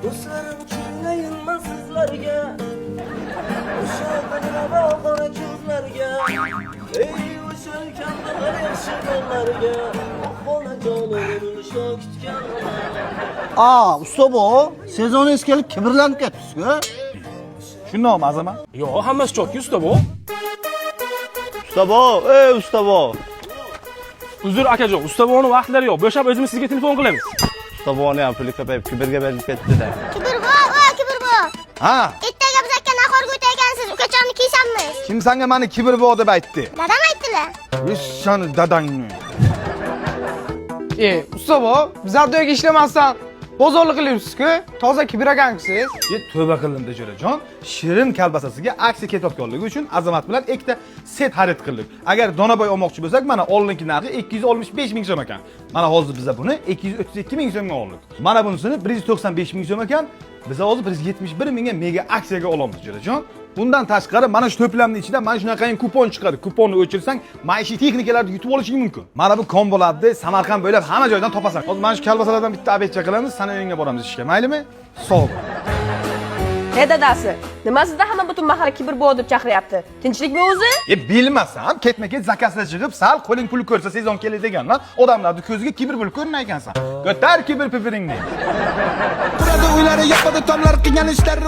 Do'stlarim kuylayinman sizlarga, o'sha qadrava qora ko'zlarga, ey o'sha kambag'al yaxshi bolalarga, onajonim shu kutgan. Usta bu, sezonunuz kelib kibrlanib ketibsiz-ku. Shundoqmi Azamat? Yo'q, hammasi chokki usta bu. Usta bu. Uzr akajon, usta buni vaqtlari yo'q. Bo'shab o'zimiz sizga telefon qilamiz. Usta buni ham puli ko'payib kibrga berilib ketdi-da. Kibr bu. Ha, Ertaga biz aka nahorga o'taygansiz, ukachonni kiysanmiz. kim senga meni kibr bo deb aytdi? Dadam aytdilar. Vishani dadangni. Usta bu, bizlar do'yga ishlamasdan bozorlik qilyapsiz-ku, toza kibragankisiz. Tövbe qildim Jo'rajon. Shirin kalbasasiga aksiya ketayotganligi uchun Azamat bilan ikkita set xarid qildik. Agar donaboy olmoqchi bo'lsak, mana oldingi narxi 265 ming so'm ekan. Mana hozir biz buni 232 ming so'mga oldik. Mana bunisini 195 ming so'm ekan. Biz hozir 171 mingga mega aksiyaga olamiz Jo'rajon. Bundan tashqari mana shu to'plamning ichida mana shunaqangi kupon chiqadi. Kuponni o'chirsang, maishiy texnikalarni yutib olishing mumkin. Mana bu kombolarni Samarqand bo'ylab hamma joydan topasan. Hozir mana shu kalbasalardan bitta obedcha qilamiz, sana uyingga boramiz ishga, maylimi? Sog' bo'l. Dadasi, nima sizda hamma butun mahalla kibr bo'l deb chaqiryapti? Tinchlikmi o'zi? Bilmasam, ketma-ket zakasga chiqib, sal qo'ling pul ko'rsa sezon keladi deganlar, odamlarning ko'ziga kibr bo'lib ko'rinar ekansan. Ko'tar kibr pipiringni. Burada uylari yapadi tomlar qilgan ishlari